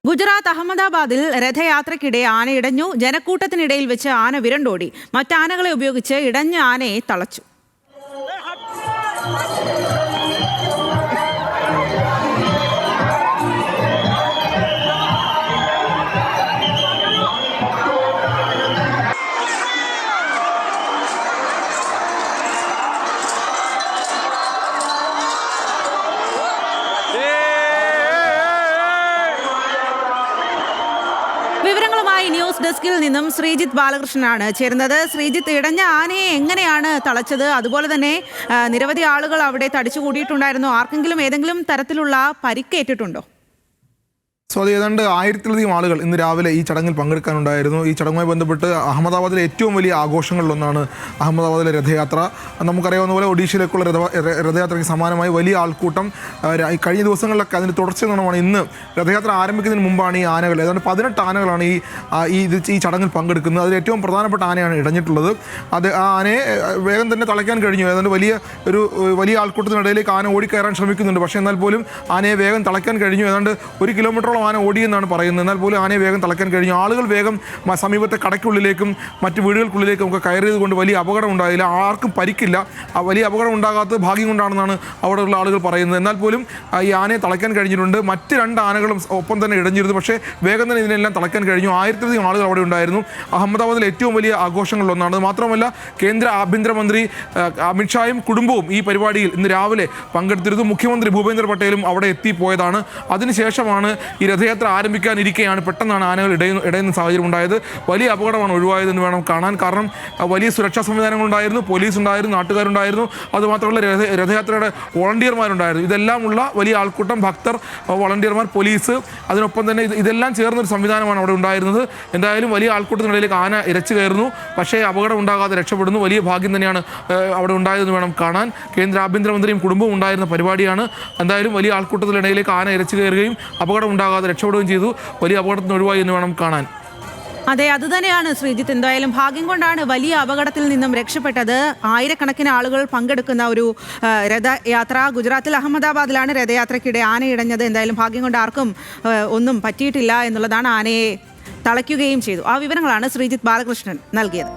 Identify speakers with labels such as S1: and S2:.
S1: ഗുജറാത്ത് അഹമ്മദാബാദിൽ രഥയാത്രയ്ക്കിടെ ആന ഇടഞ്ഞു. ജനക്കൂട്ടത്തിനിടയിൽ വെച്ച് ആന വിരണ്ടോടി. മറ്റാനകളെ ഉപയോഗിച്ച് ഇടഞ്ഞ ആനയെ തളച്ചു. വിവരങ്ങളുമായി ന്യൂസ് ഡെസ്കിൽ നിന്നും ശ്രീജിത്ത് ബാലകൃഷ്ണനാണ് ചേരുന്നത്. ശ്രീജിത്ത്, ഇടഞ്ഞ ആനയെ എങ്ങനെയാണ് തളച്ചത്? അതുപോലെ തന്നെ നിരവധി ആളുകൾ അവിടെ തടിച്ചുകൂടിയിട്ടുണ്ടായിരുന്നു. ആർക്കെങ്കിലും ഏതെങ്കിലും തരത്തിലുള്ള പരിക്കേറ്റിട്ടുണ്ടോ?
S2: അത് ഏതാണ്ട് 1000-ലധികം ആളുകൾ ഇന്ന് രാവിലെ ഈ ചടങ്ങിൽ പങ്കെടുക്കാനുണ്ടായിരുന്നു. ഈ ചടങ്ങുമായി ബന്ധപ്പെട്ട് അഹമ്മദാബാദിലെ ഏറ്റവും വലിയ ആഘോഷങ്ങളിലൊന്നാണ് അഹമ്മദാബാദിലെ രഥയാത്ര. നമുക്കറിയാവുന്ന പോലെ ഒഡീഷയിലേക്കുള്ള രഥയാത്രയ്ക്ക് സമാനമായി വലിയ ആൾക്കൂട്ടം കഴിഞ്ഞ ദിവസങ്ങളിലൊക്കെ അതിന് തുടർച്ചയാണ്. ഇന്ന് രഥയാത്ര ആരംഭിക്കുന്നതിന് മുമ്പാണ് ഈ ആനകൾ, ഏതാണ്ട് 18 ആനകളാണ് ഈ ചടങ്ങിൽ പങ്കെടുക്കുന്നത്. അതിൽ ഏറ്റവും പ്രധാനപ്പെട്ട ആനയാണ് ഇടഞ്ഞിട്ടുള്ളത്. ആ ആനയെ വേഗം തന്നെ തളയ്ക്കാൻ കഴിഞ്ഞു. ഏതാണ്ട് വലിയ ആൾക്കൂട്ടത്തിനിടയിലേക്ക് ആന ഓടിക്കയറാൻ ശ്രമിക്കുന്നുണ്ട്. പക്ഷേ എന്നാൽ പോലും ആനയെ വേഗം തളയ്ക്കാൻ കഴിഞ്ഞു. ഏതാണ്ട് 1 കിലോമീറ്ററോളം ആന ഓടിയെന്നാണ് പറയുന്നത്. എന്നാൽ പോലും ആനയെ വേഗം തളയ്ക്കാൻ കഴിഞ്ഞു. ആളുകൾ വേഗം സമീപത്തെ കടയ്ക്കുള്ളിലേക്കും മറ്റ് വീടുകൾക്കുള്ളിലേക്കും ഒക്കെ കയറിയത് കൊണ്ട് വലിയ അപകടം ഉണ്ടായില്ല. ആർക്കും പരിക്കില്ല. വലിയ അപകടം ഉണ്ടാകാത്തത് ഭാഗ്യം കൊണ്ടാണെന്നാണ് അവിടെയുള്ള ആളുകൾ പറയുന്നത്. എന്നാൽ പോലും ഈ ആനയെ തളയ്ക്കാൻ കഴിഞ്ഞിട്ടുണ്ട്. മറ്റ് 2 ആനകളും ഒപ്പം തന്നെ ഇടഞ്ഞിരുന്നു. പക്ഷേ വേഗം തന്നെ ഇതിനെല്ലാം തളയ്ക്കാൻ കഴിഞ്ഞു. 1000-ലധികം ആളുകൾ അവിടെ ഉണ്ടായിരുന്നു. അഹമ്മദാബാദിലെ ഏറ്റവും വലിയ ആഘോഷങ്ങളിലൊന്നാണ്. മാത്രമല്ല കേന്ദ്ര ആഭ്യന്തരമന്ത്രി അമിത്ഷായും കുടുംബവും ഈ പരിപാടിയിൽ ഇന്ന് രാവിലെ പങ്കെടുത്തിരുന്നു. മുഖ്യമന്ത്രി ഭൂപേന്ദ്ര പട്ടേലും അവിടെ എത്തിപ്പോയതാണ്. അതിനുശേഷമാണ് ഈ രഥയാത്ര ആരംഭിക്കാനിരിക്കെയാണ് പെട്ടെന്നാണ് ആനകൾ ഇടയുന്ന സാഹചര്യം ഉണ്ടായത്. വലിയ അപകടമാണ് ഒഴിവായതെന്ന് വേണം കാണാൻ. കാരണം വലിയ സുരക്ഷാ സംവിധാനങ്ങളുണ്ടായിരുന്നു, പോലീസ് ഉണ്ടായിരുന്നു, നാട്ടുകാരുണ്ടായിരുന്നു. അതുമാത്രമല്ല രഥയാത്രയുടെ വോളണ്ടിയർമാരുണ്ടായിരുന്നു. ഇതെല്ലാമുള്ള വലിയ ആൾക്കൂട്ടം, ഭക്തർ, വോളണ്ടിയർമാർ, പോലീസ്, അതിനൊപ്പം തന്നെ ഇതെല്ലാം ചേർന്നൊരു സംവിധാനമാണ് അവിടെ ഉണ്ടായിരുന്നത്. എന്തായാലും വലിയ ആൾക്കൂട്ടത്തിനിടയിലേക്ക് ആന ഇരച്ചു കയറുന്നു. പക്ഷേ അപകടം ഉണ്ടാകാതെ രക്ഷപ്പെടുന്നു. വലിയ ഭാഗ്യം തന്നെയാണ് അവിടെ ഉണ്ടായതെന്ന് വേണം കാണാൻ. കേന്ദ്ര ആഭ്യന്തരമന്ത്രിയും കുടുംബവും ഉണ്ടായിരുന്ന പരിപാടിയാണ്. എന്തായാലും വലിയ ആൾക്കൂട്ടത്തിനിടയിലേക്ക് ആന ഇരച്ചു കയറുകയും അപകടം ഉണ്ടാകാതെ രക്ഷപ്പെടുകയും ചെയ്തു. വലിയ അപകടത്തിന് ഒഴിവായി എന്ന് വേണം കാണാൻ.
S1: അതെ, അതുതന്നെയാണ് ശ്രീജിത്ത്. എന്തായാലും ഭാഗ്യം കൊണ്ടാണ് വലിയ അപകടത്തിൽ നിന്നും രക്ഷപ്പെട്ടത്. ആയിരക്കണക്കിന് ആളുകൾ പങ്കെടുക്കുന്ന ഒരു രഥയാത്ര ഗുജറാത്തിൽ അഹമ്മദാബാദിലാണ് രഥയാത്രയ്ക്കിടെ ആന ഇടഞ്ഞത്. എന്തായാലും ഭാഗ്യം കൊണ്ട് ആർക്കും ഒന്നും പറ്റിയിട്ടില്ല എന്നുള്ളതാണ്. ആനയെ തളയ്ക്കുകയും ചെയ്തു. ആ വിവരങ്ങളാണ് ശ്രീജിത്ത് ബാലകൃഷ്ണൻ നൽകിയത്.